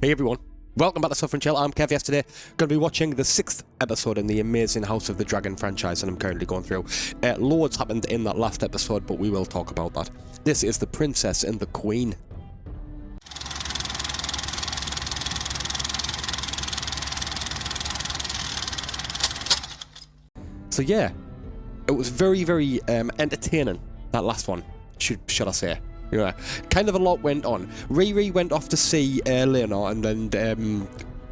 Hey everyone, welcome back to Suffer and Chill. I'm Kev. Yesterday, going to be watching the 6th episode in the amazing House of the Dragon franchise that I'm currently going through. Loads happened in that last episode, but we will talk about that. This is the Princess and the Queen. So yeah, it was very, very entertaining, that last one, should I say. Yeah, kind of a lot went on. Riri went off to see Laena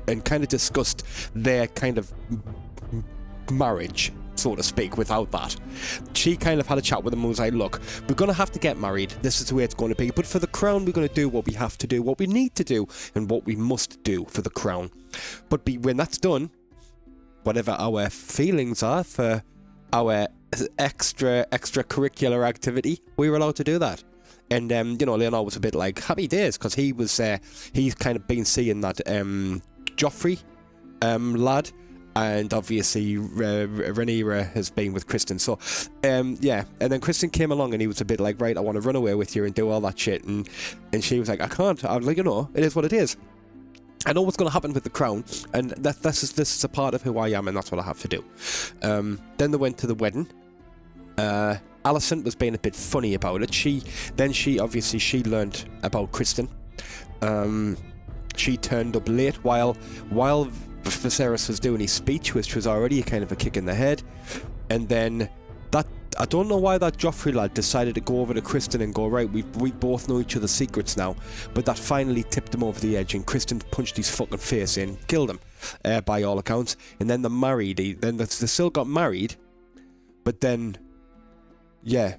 and kind of discussed their kind of marriage, so to speak, without that. She kind of had a chat with him and was like, look, we're going to have to get married. This is the way it's going to be. But for the crown, we're going to do what we have to do, what we need to do, and what we must do for the crown. But when that's done, whatever our feelings are for our extracurricular activity, we were allowed to do that. And, you know, Leonard was a bit like, happy days, because he was, he's kind of been seeing that Joffrey lad, and obviously Rhaenyra has been with Kristen. So, yeah, and then Kristen came along and he was a bit like, right, I want to run away with you and do all that shit. And she was like, I can't. I was like, you know, it is what it is. I know what's going to happen with the crown, and this is a part of who I am, and that's what I have to do. Then they went to the wedding. Alicent was being a bit funny about it. She learned about Kristen. She turned up late while Viserys was doing his speech, which was already kind of a kick in the head. And then I don't know why that Joffrey lad decided to go over to Kristen and go, right, we both know each other's secrets now. But that finally tipped him over the edge, and Kristen punched his fucking face in, killed him, by all accounts. And then they married. They still got married, but then, yeah,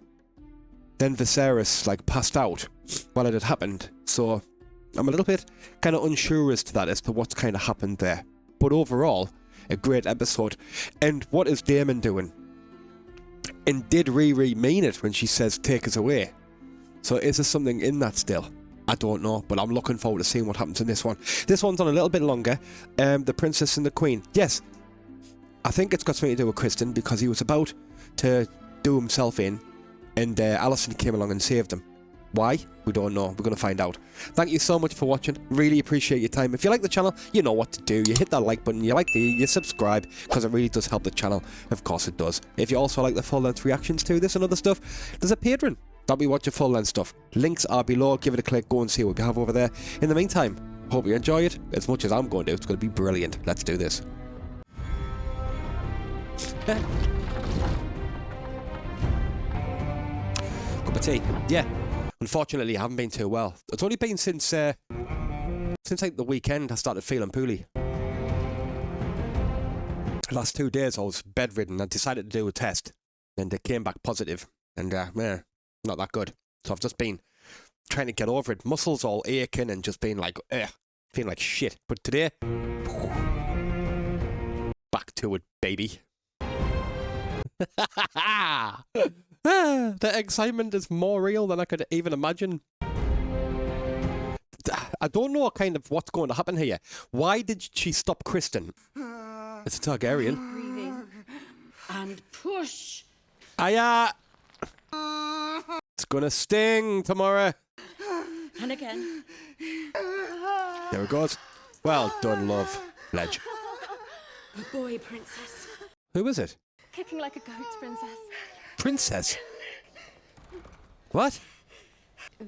then Viserys like passed out while it had happened. So I'm a little bit kind of unsure as to what's kind of happened there. But overall, a great episode. And what is Daemon doing? And did Riri mean it when she says, take us away? So is there something in that still? I don't know, but I'm looking forward to seeing what happens in this one. This one's on a little bit longer. The Princess and the Queen. Yes, I think it's got something to do with Kristen, because he was about to do himself in, and Alicent came along and saved him. Why? We don't know. We're going to find out. Thank you so much for watching. Really appreciate your time. If you like the channel, you know what to do. You hit that like button, you subscribe, because it really does help the channel. Of course it does. If you also like the full-length reactions to this and other stuff, there's a Patreon that we watch your full-length stuff. Links are below. Give it a click. Go and see what we have over there. In the meantime, hope you enjoy it as much as I'm going to. It's going to be brilliant. Let's do this. Cup of tea. Yeah. Unfortunately, I haven't been too well. It's only been since like the weekend I started feeling poorly. The last 2 days I was bedridden. I decided to do a test, and it came back positive. And man, not that good. So I've just been trying to get over it. Muscles all aching and just being like, feeling like shit. But today, back to it, baby. The excitement is more real than I could even imagine. I don't know what's going to happen here. Why did she stop Kristen? It's a Targaryen. Breathing. And push. It's gonna sting tomorrow. And again. There it goes. Well done, love. Ledge. A boy, princess. Who is it? Kicking like a goat, princess. Princess? What?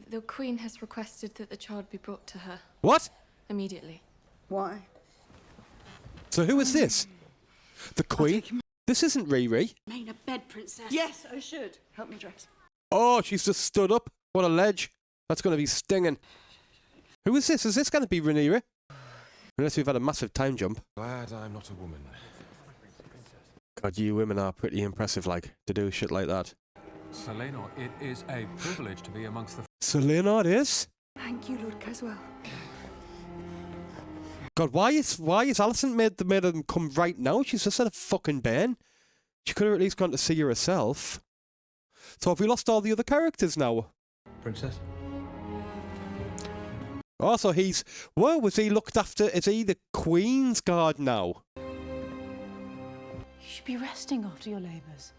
The Queen has requested that the child be brought to her. What? Immediately. Why? So who is this? The Queen? This isn't Riri. Lay in a bed, princess. Yes, I should. Help me dress. Oh, she's just stood up. What a ledge. That's going to be stinging. Who is this? Is this going to be Rhaenyra? Unless we've had a massive time jump. Glad I'm not a woman. God, you women are pretty impressive, like, to do shit like that. Sir Laenor, it is a privilege to be amongst the... Sir Laenor is? Thank you, Lord Caswell. God, why is Alicent made them come right now? She's just at a fucking Ben. She could have at least gone to see her herself. So have we lost all the other characters now? Princess? Also, was he looked after? Is he the Queen's guard now? You should be resting after your labours.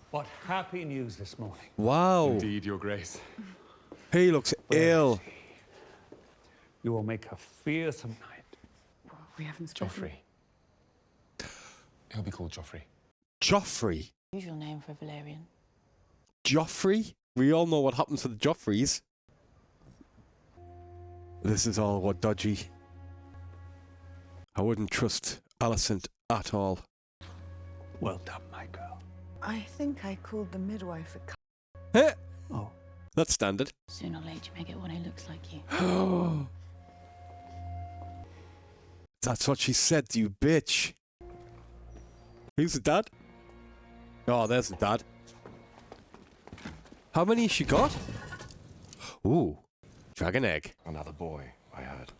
What happy news this morning. Wow. Indeed, Your Grace. He looks ill. You will make a fearsome knight. We haven't spoken. Joffrey. He'll be called Joffrey. Joffrey? Usual name for Velaryon. Joffrey? We all know what happens to the Joffreys. This is all what dodgy. I wouldn't trust Alicent at all. Well done, my girl. I think I called the midwife a Heh! Oh. That's standard. Sooner or later, you may get one who looks like you. That's what she said, you bitch. Who's the dad? Oh, there's the dad. How many has she got? Ooh, dragon egg. Another boy, I heard.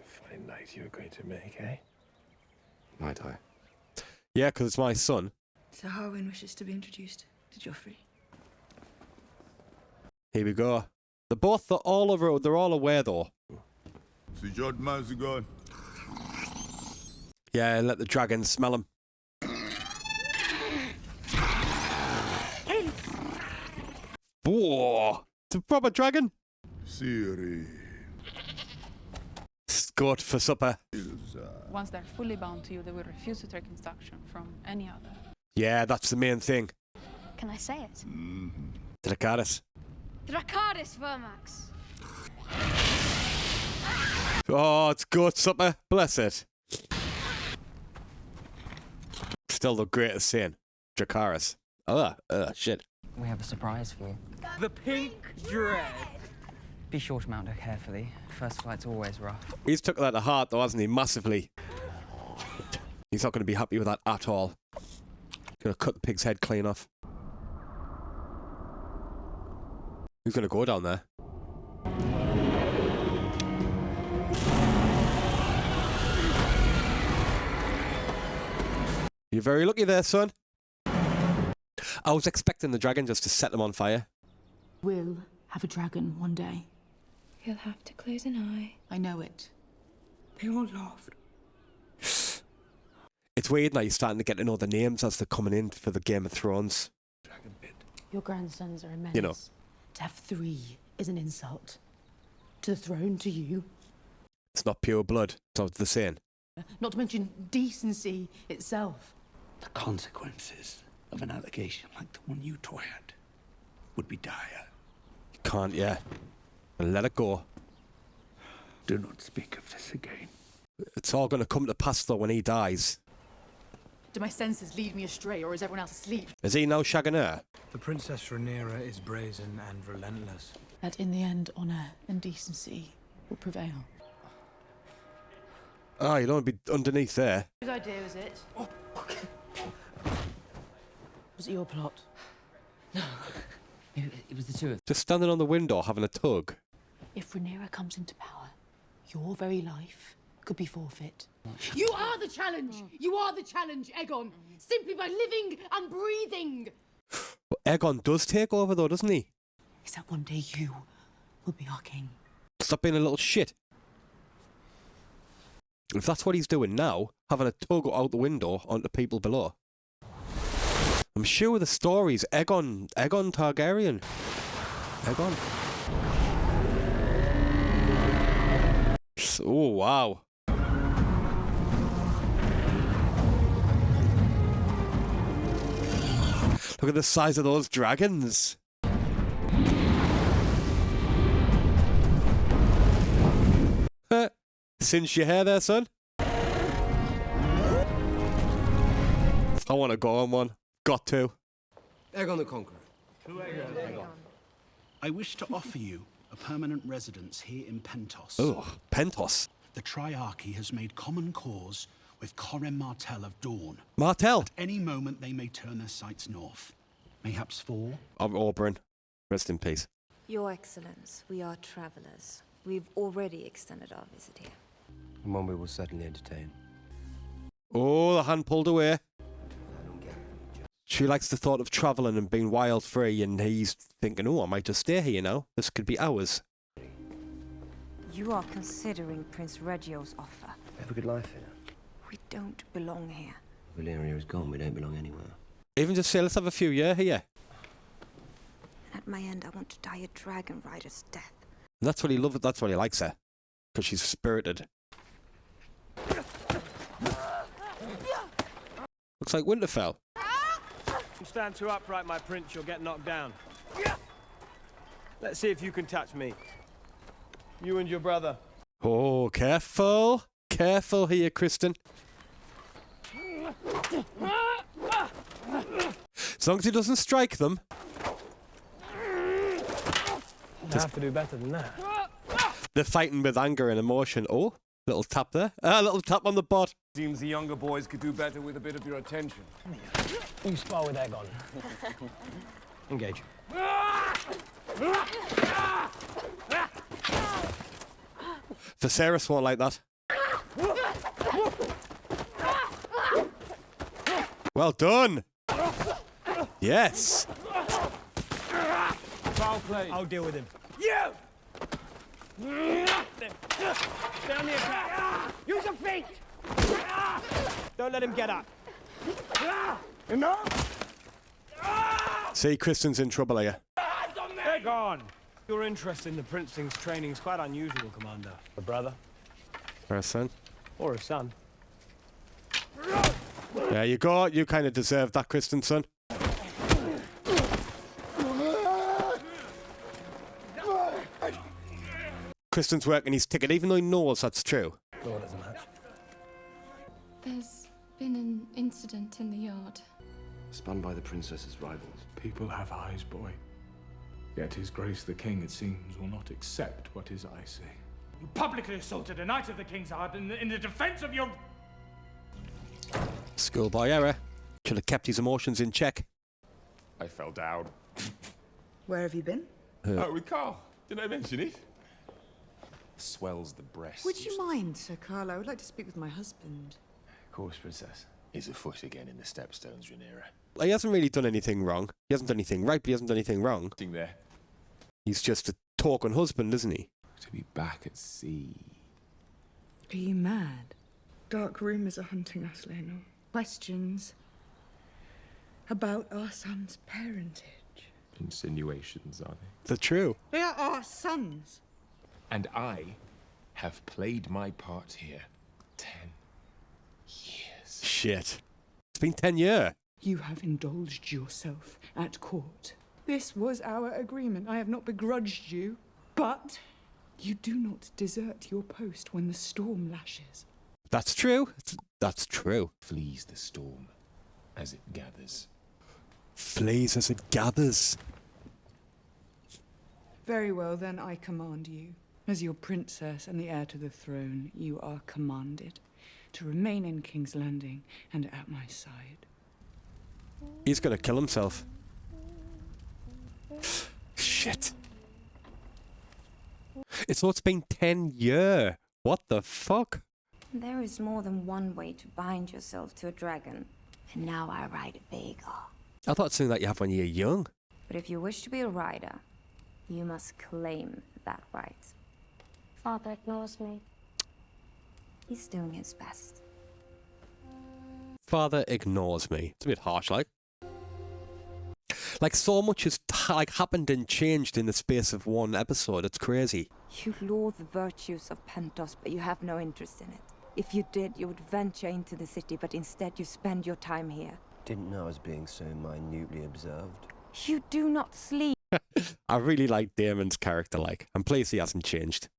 Fine night you're going to make, eh? Might I? Yeah, because it's my son. So Harwin wishes to be introduced to Joffrey. Here we go. They're both all over. They're all aware though. Yeah, let the dragon smell him. Whoa! It's a proper dragon. Scot for supper. Once they're fully bound to you, they will refuse to take instruction from any other. Yeah, that's the main thing. Can I say it? Dracarys. Dracarys Vermax. Oh, it's good supper. Bless it. Still the greatest scene. Dracarys. Shit. We have a surprise for you. The pink dread. Be sure to mount her carefully. First flight's always rough. He's took that to heart though, hasn't he? Massively. He's not going to be happy with that at all. Gonna cut the pig's head clean off. Who's gonna go down there? You're very lucky there, son. I was expecting the dragon just to set them on fire. We'll have a dragon one day. He'll have to close an eye. I know it. They all laughed. It's weird now you're starting to get to know the names as they're coming in for the Game of Thrones. Your grandsons are a menace. You know. To have 3 is an insult. To the throne, to you. It's not pure blood, that's what they're saying. Not to mention decency itself. The consequences of an allegation like the one you toyed would be dire. You can't, yeah. And let it go. Do not speak of this again. It's all going to come to pass though when he dies. Do my senses lead me astray, or is everyone else asleep? Is he now shagging her? The Princess Rhaenyra is brazen and relentless. That in the end, honour and decency will prevail. Oh, you don't want to be underneath there. Whose idea was it? Was it your plot? No. It was the two of them. Just standing on the window having a tug. If Rhaenyra comes into power, your very life could be forfeit. You are the challenge! You are the challenge, Aegon! Simply by living and breathing! But Aegon does take over though, doesn't he? Is that one day you will be our king? Stop being a little shit. If that's what he's doing now, having a tug out the window onto people below. I'm sure the story's Aegon Targaryen. Aegon. Oh, wow. Look at the size of those dragons. Cinch your hair there, son. I want to go on one. Got to. Aegon the Conqueror. I wish to offer you a permanent residence here in Pentos. Oh, Pentos. The Triarchy has made common cause with Corem Martell of Dawn. Martell. At any moment they may turn their sights north. Mayhaps fall. Of Oberyn. Rest in peace. Your Excellence, we are travelers. We've already extended our visit here. And one we will certainly entertain. Oh, the hand pulled away. She likes the thought of travelling and being wild free, and he's thinking, oh, I might just stay here, you know? This could be ours. You are considering Prince Reggio's offer. We have a good life here. We don't belong here. Valyria is gone, we don't belong anywhere. Even just say, let's have a few years here. At my end, I want to die a dragon rider's death. And that's what he loves. That's what he likes her, because she's spirited. Looks like Winterfell. Don't stand too upright, my prince. You'll get knocked down. Let's see if you can touch me. You and your brother. Oh, careful. Careful here, Kristen. As long as he doesn't strike them. You have to do better than that. They're fighting with anger and emotion. Oh, little tap there. Ah, little tap on the bot. Seems the younger boys could do better with a bit of your attention. You spar with Aegon. Engage. Viserys won't like that. Well done. Yes. Foul play. I'll deal with him. You! Down the attack. Use your feet. Don't let him get up. Enough. See, Kristen's in trouble here. They're gone. Your interest in the Princeling's training is quite unusual, Commander. A brother? Or a son. Or a son. There you go. You kind of deserve that, Kristen, son. Kristen's working his ticket, even though he knows that's true. Lord doesn't match. There's been an incident in the yard. Spun by the princess's rivals. People have eyes, boy. Yet His Grace the King, it seems, will not accept what his eyes say. You publicly assaulted a knight of the King's Guard in the defense of your... Schoolboy error. Should have kept his emotions in check. I fell down. Where have you been? Oh, with Carl. Did I mention it? Swells the breast. Would you mind, Sir Carl? I would like to speak with my husband. Of course, Princess. He's afoot again in the stepstones, Rhaenyra. He hasn't really done anything wrong. He hasn't done anything right, but he hasn't done anything wrong. There. He's just a token husband, isn't he? To be back at sea. Are you mad? Dark rumours are hunting us, Laenor. Questions about our son's parentage. Insinuations, are they? They're true. They are our sons. And I have played my part here 10 years. Shit. It's been 10 years. You have indulged yourself at court. This was our agreement. I have not begrudged you, but you do not desert your post when the storm lashes. That's true. That's true. Flees the storm as it gathers. Flees as it gathers. Very well, then I command you. As your princess and the heir to the throne, you are commanded to remain in King's Landing and at my side. He's gonna kill himself. Shit. It's been 10 years. What the fuck? There is more than one way to bind yourself to a dragon. And now I ride a Vhagar. I thought it's something that you have when you're young. But if you wish to be a rider, you must claim that right. Father ignores me. He's doing his best. Father ignores me. It's a bit harsh, like. Like, so much has happened and changed in the space of one episode. It's crazy. You laud the virtues of Pentos, but you have no interest in it. If you did, you would venture into the city, but instead you spend your time here. Didn't know I was being so minutely observed. You do not sleep. I really like Daemon's character, like. I'm pleased he hasn't changed.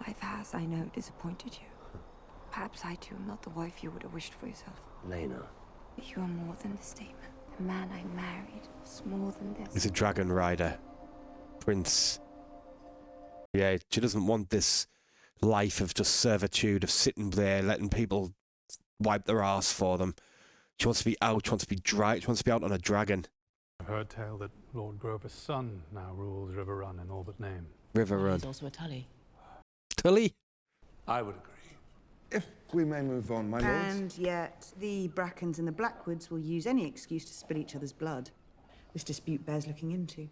Life has, I know, disappointed you. Perhaps I too am not the wife you would have wished for yourself. Laena. You are more than this, Daemon. The man I married was more than this. He's a dragon rider. Prince. Yeah, she doesn't want this life of just servitude, of sitting there, letting people wipe their ass for them. She wants to be out, she wants to be dry, she wants to be out on a dragon. I've heard tale that Lord Grover's son now rules River Run in all but name. River Run. He's also a Tully. Tully? I would agree. If we may move on, my lords. And yet, the Brackens and the Blackwoods will use any excuse to spill each other's blood. This dispute bears looking into.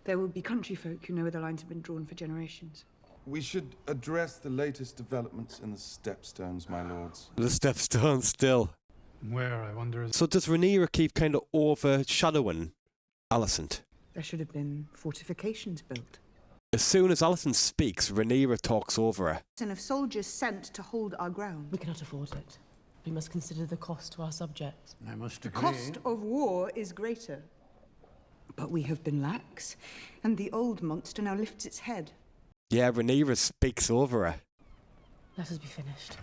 There will be country folk who know where the lines have been drawn for generations. We should address the latest developments in the Stepstones, my lords. The Stepstones still. Where, I wonder, is... So does Rhaenyra keep kind of overshadowing Alicent? There should have been fortifications built. As soon as Alicent speaks, Rhaenyra talks over her. And of soldiers sent to hold our ground. We cannot afford it. We must consider the cost to our subjects. I must The agree. cost of war is greater. But we have been lax, and the old monster now lifts its head. Yeah, Rhaenyra speaks over her. Let us be finished.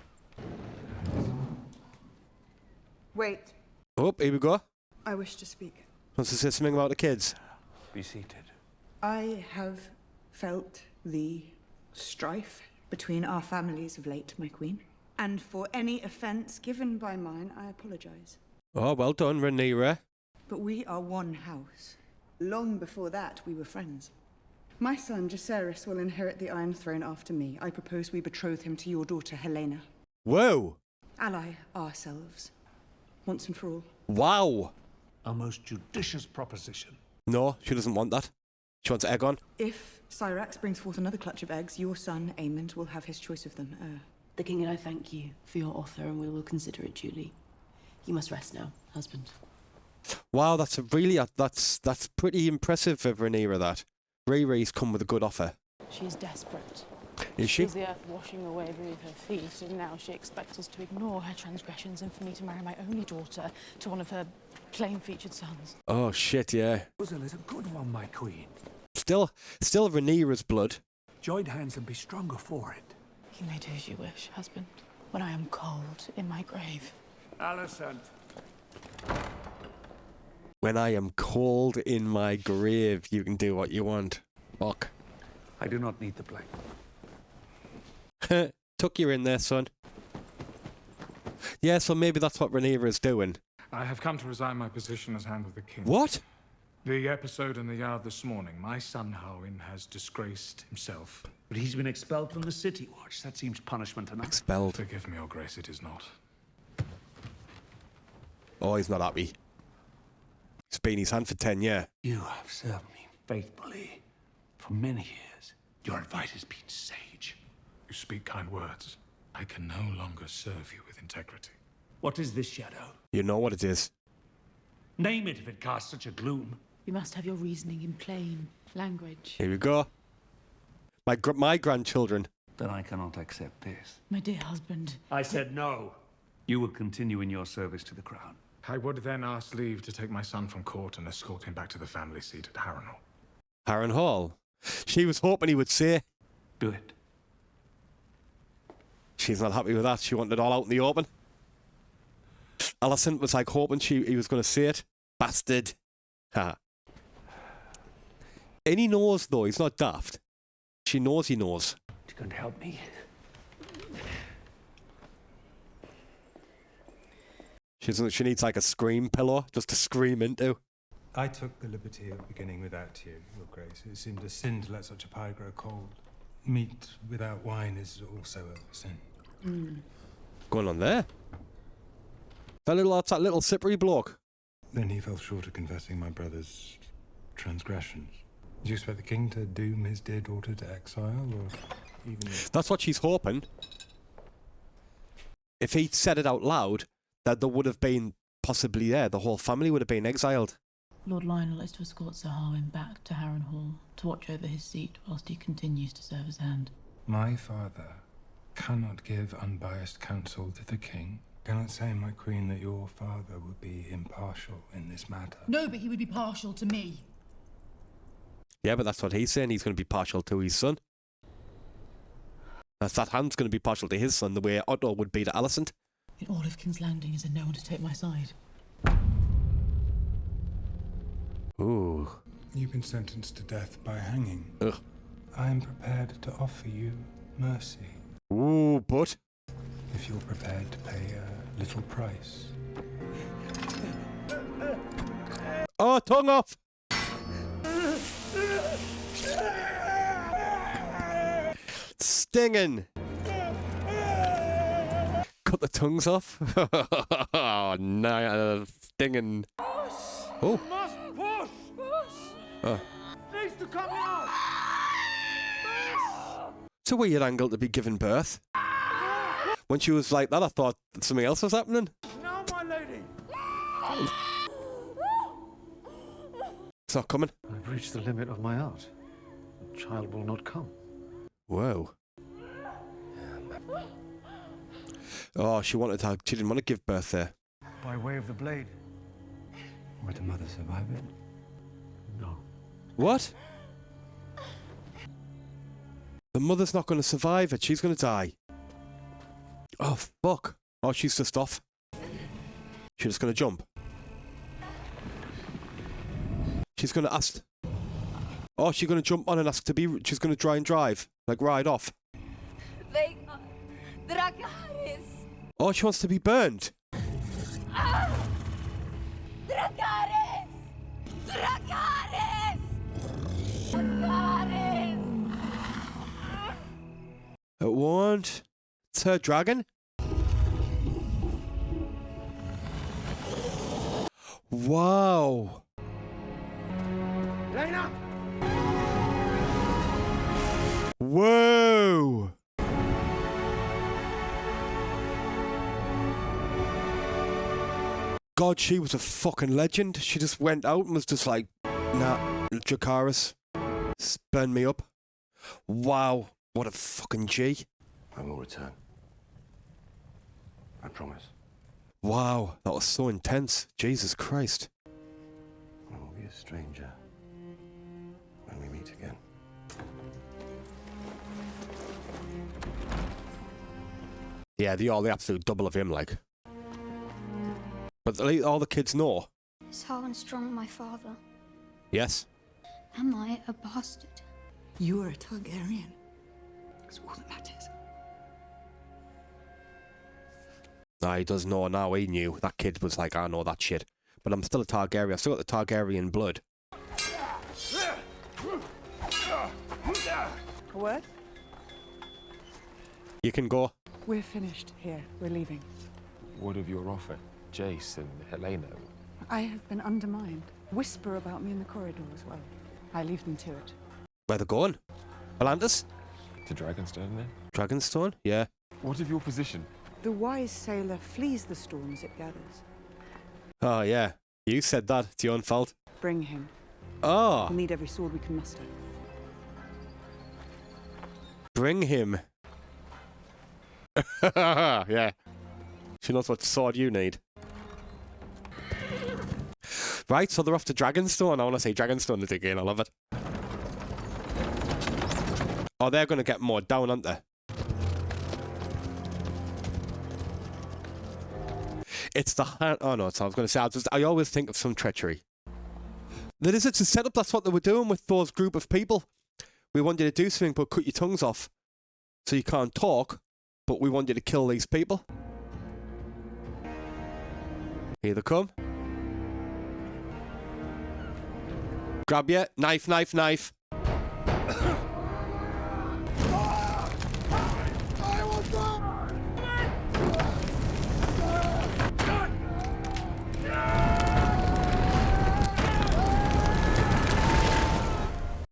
Wait, Oh, here we go. I wish to speak. Wants to say something about the kids. Be seated. I have felt the strife between our families of late, my queen. And for any offence given by mine, I apologise. Oh, well done, Rhaenyra. But we are one house. Long before that, we were friends. My son, Jacaerys, will inherit the Iron Throne after me. I propose we betroth him to your daughter, Helena. Whoa. Ally ourselves, once and for all. Wow. A most judicious proposition. No, she doesn't want that. She wants Aegon. If Syrax brings forth another clutch of eggs, your son, Aemond, will have his choice of them. The king and I thank you for your offer, and we will consider it duly. You must rest now, husband. Wow, that's a really that's pretty impressive of Rhaenyra. That Rhaenyra's come with a good offer. She is desperate. Is she? Feels the earth washing away beneath her feet, and now she expects us to ignore her transgressions and for me to marry my only daughter to one of her plain-featured sons. Oh shit, yeah. Puzzle is a good one, my queen. Still Rhaenyra's blood. Join hands and be stronger for it. You may do as you wish, husband, when I am cold in my grave. Alicent. When I am cold in my grave, you can do what you want. Fuck. I do not need the blame. Tuck you in there, son. Yeah, so maybe that's what Rhaenyra is doing. I have come to resign my position as Hand of the King. What? The episode in the yard this morning. My son Howin has disgraced himself. But he's been expelled from the City Watch. That seems punishment enough. Expelled. Forgive me, Your Grace, it is not. Oh, he's not happy. He's been his hand for 10 years. You have served me faithfully for many years. Your advice has been sage. You speak kind words. I can no longer serve you with integrity. What is this shadow? You know what it is. Name it if it casts such a gloom. You must have your reasoning in plain language. Here we go. My grandchildren. Then I cannot accept this. My dear husband. I said no. You will continue in your service to the crown. I would then ask leave to take my son from court and escort him back to the family seat at Harrenhal. Harrenhal. She was hoping he would say. Do it. She's not happy with that. She wanted it all out in the open. Alicent was like hoping he was going to say it. Bastard. Ha. And he knows, though. He's not daft. She knows he knows. You going to help me? She needs like a scream pillow just to scream into. I took the liberty of beginning without you, Your Grace. It seemed a sin to let such a pie grow cold. Meat without wine is also a sin. What's going on there? That little slippery bloke. Then he fell short of confessing my brother's transgressions. Do you expect the king to doom his dear daughter to exile, or even... That's what she's hoping. If he'd said it out loud, that there would have been possibly the whole family would have been exiled. Lord Lionel is to escort Sir Harwin back to Harrenhal to watch over his seat whilst he continues to serve as Hand. My father cannot give unbiased counsel to the king. Cannot say, my queen, that your father would be impartial in this matter. No, but he would be partial to me. Yeah, but that's what he's saying. He's going to be partial to his son. That Hand's going to be partial to his son the way Otto would be to Alicent. In all of King's Landing is there no one to take my side? Ooh. You've been sentenced to death by hanging. Ugh. I am prepared to offer you mercy. Ooh, but... if you're prepared to pay a little price. Oh, tongue off! Stinging! Cut the tongues off? Oh, no, stinging. Oh. Must push! Oh. Needs to come out! It's a weird angle to be giving birth. When she was like that, I thought something else was happening. Now, my lady! It's not coming. I've reached the limit of my art. child will not come. Whoa. Oh, she didn't want to give birth there. By way of the blade. Would the mother survive it? No. What? The mother's not going to survive it. She's going to die. Oh, fuck. Oh, she's just off. She's just going to jump. She's going to ask... Oh, she's going to jump on and ask to be... She's going to try and drive. Like, ride off. Oh, she wants to be burned. It won't. It's her dragon. Wow. Laena! Whoa. God, she was a fucking legend. She just went out and was just like, nah, Dracarys, burn me up. Wow, what a fucking G. I will return. I promise. Wow, that was so intense. Jesus Christ. I will be a stranger when we meet again. Yeah, the absolute double of him, like. But all the kids know. Is Harwin strong than my father? Yes. Am I a bastard? You are a Targaryen. That's all that matters. Nah, he does know now. He knew. That kid was like, I know that shit. But I'm still a Targaryen. I've still got the Targaryen blood. A word? You can go. We're finished here. We're leaving. What of your offer, Jace and Helena? I have been undermined. Whisper about me in the corridor as well. I leave them to it. Where they going? Atlantis? To Dragonstone, then? Dragonstone? Yeah. What of your position? The wise sailor flees the storms it gathers. Oh, yeah. You said that. It's your own fault. Bring him. Oh. We'll need every sword we can muster. Bring him. Yeah. She knows what sword you need. Right, so they're off to Dragonstone. I want to say Dragonstone again. I love it. Oh, they're going to get more down, aren't they? It's the hand. Oh, no, so I was going to say, I always think of some treachery. That is, it's a setup. That's what they were doing with those group of people. We want you to do something, but cut your tongues off. So you can't talk, but we want you to kill these people. Here they come. Grab you. Knife, knife, knife.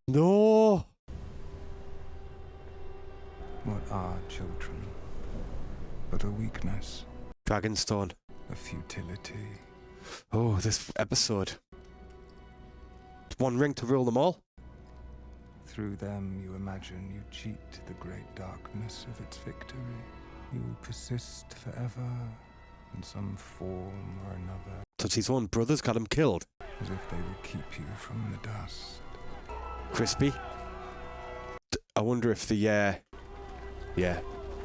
No. What are children? But a weakness. Dragonstone. A futility. Oh, this episode. One ring to rule them all. Through them you imagine you cheat the great darkness of its victory. You will persist forever in some form or another. So his own brothers got him killed. As if they will keep you from the dust. Crispy. I wonder if the, yeah.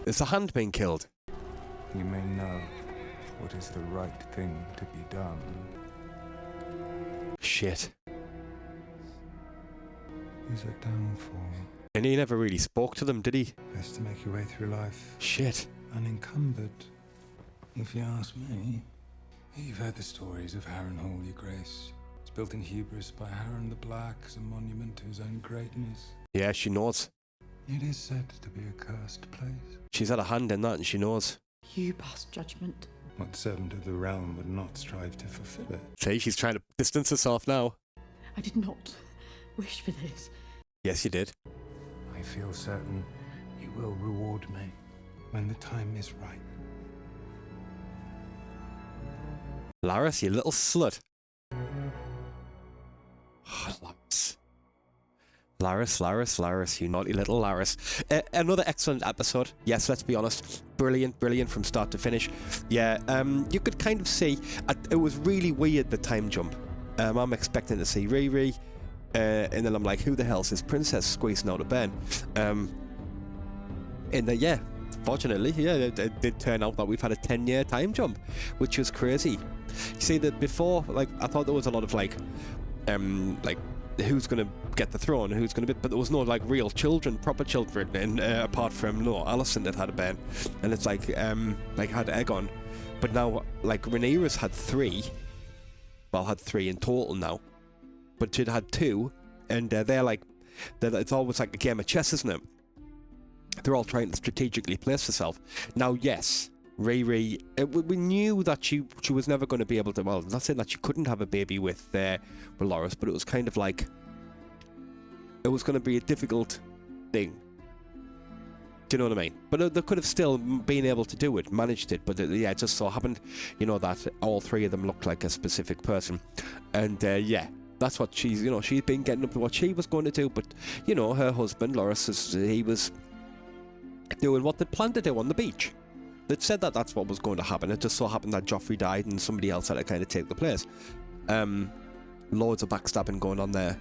Is the hand being killed? You may know what is the right thing to be done. Shit. Is a downfall. And he never really spoke to them, did he? Best to make your way through life. Shit. Unencumbered. If you ask me. You've heard the stories of Harrenhal, your grace. It's built in hubris by Harren the Black as a monument to his own greatness. Yeah, she knows. It is said to be a cursed place. She's had a hand in that and she knows. You pass judgment. What servant of the realm would not strive to fulfill it? See, she's trying to distance herself now. I did not wish for this. Yes, you did. I feel certain you will reward me when the time is right. Laris, you little slut. Oh, Laris. Laris, you naughty little Laris. Another excellent episode. Yes, let's be honest. Brilliant from start to finish. Yeah, you could kind of see, it was really weird, the time jump. I'm expecting to see Riri, and then I'm like, who the hell's this princess squeezing out of bed? And yeah, fortunately, yeah, it did turn out that we've had a 10-year time jump, which was crazy. You see that before, like, I thought there was a lot of like who's going to get the throne, who's going to be, but there was no like real children, proper children, and apart from Alicent that had a Ben, and it's like had Aegon, but now like Rhaenyra's had 3, well, had 3 in total now, but she'd had 2, and it's always like a game of chess, isn't it? They're all trying to strategically place herself. Now, yes, Riri, we knew that she was never going to be able to, well, not saying that she couldn't have a baby with Loras, but it was kind of like, it was going to be a difficult thing. Do you know what I mean? But they could have still been able to do it, managed it, but yeah, it just so happened, that all 3 of them looked like a specific person. And yeah, that's what she's been getting up to what she was going to do, but, her husband, Loras, he was doing what they'd planned to do on the beach. They'd said that that's what was going to happen. It just so happened that Joffrey died and somebody else had to kind of take the place. Loads of backstabbing going on there.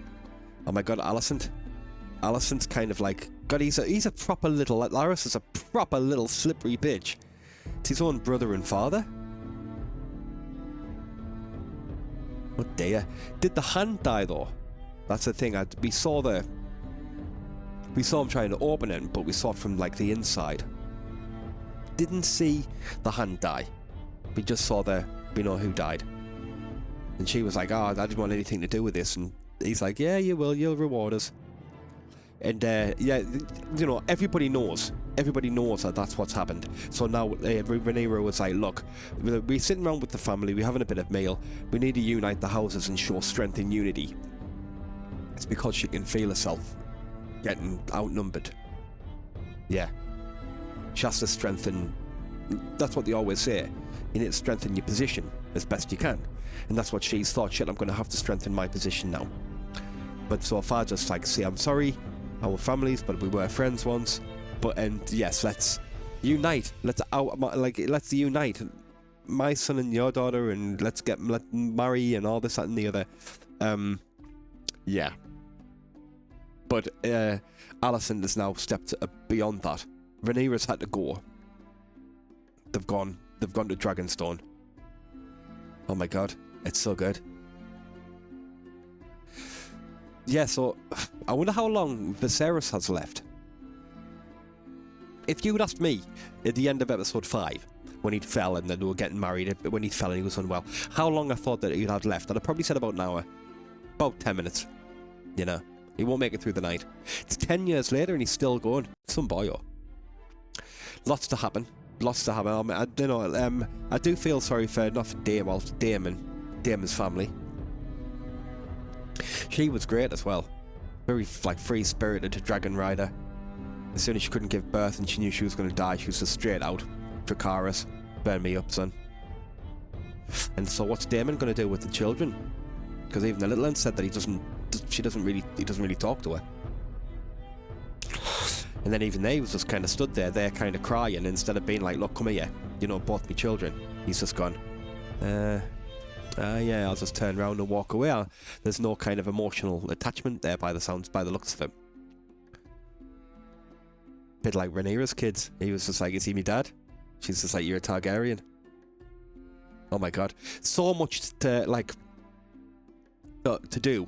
Oh my god, Alicent's kind of like, God, he's a proper little, Laris is a proper little slippery bitch. It's his own brother and father. Oh dear. Did the hand die though? That's the thing. We saw him trying to open it, but we saw it from like the inside. Didn't see the hand die. We just saw we know who died. And she was like, oh, I didn't want anything to do with this. And he's like, yeah, you will. You'll reward us. And yeah, everybody knows. Everybody knows that that's what's happened. So now Rhaenyra was like, look, we're sitting around with the family. We're having a bit of meal. We need to unite the houses and show strength and unity. It's because she can feel herself getting outnumbered. Yeah. She has to strengthen. That's what they always say. You need to strengthen your position as best you can. And that's what she's thought. Shit, I'm going to have to strengthen my position now. But so far, just like, see, I'm sorry, our families, but we were friends once. But, and yes, let's unite. Let's unite my son and your daughter, and let's marry and all this, that, and the other. Yeah. But Alicent has now stepped beyond that. Rhaenyra's had to go. They've gone to Dragonstone. Oh my god, it's so good. Yeah, so I wonder how long Viserys has left. If you'd asked me at the end of episode 5, when he fell and then they were getting married, when he fell and he was unwell, how long I thought that he had left, I'd have probably said about an hour. About 10 minutes. He won't make it through the night. It's 10 years later and he's still going. Some boyo. Lots to happen. I do feel sorry for Daemon's family. She was great as well. Very free-spirited dragon rider. As soon as she couldn't give birth and she knew she was going to die, she was just straight out. Dracarys, burn me up, son. And so what's Daemon going to do with the children? Because even the little one said that he doesn't really talk to her. And then even they was just kind of stood there, they're kind of crying, instead of being like, look, come here, both my children. He's just gone, yeah, I'll just turn around and walk away. There's no kind of emotional attachment there by the looks of him. Bit like Rhaenyra's kids. He was just like, is he my dad? She's just like, you're a Targaryen. Oh my god. So much to do.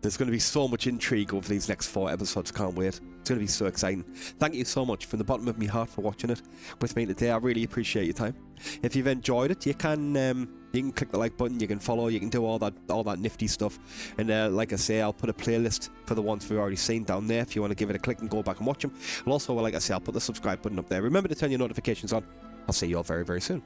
There's going to be so much intrigue over these next 4 episodes. Can't wait. It's going to be so exciting. Thank you so much from the bottom of my heart for watching it with me today. I really appreciate your time. If you've enjoyed it, you can click the like button, you can follow, you can do all that nifty stuff. And like I say, I'll put a playlist for the ones we've already seen down there if you want to give it a click and go back and watch them. And also, like I say, I'll put the subscribe button up there. Remember to turn your notifications on. I'll see you all very, very soon.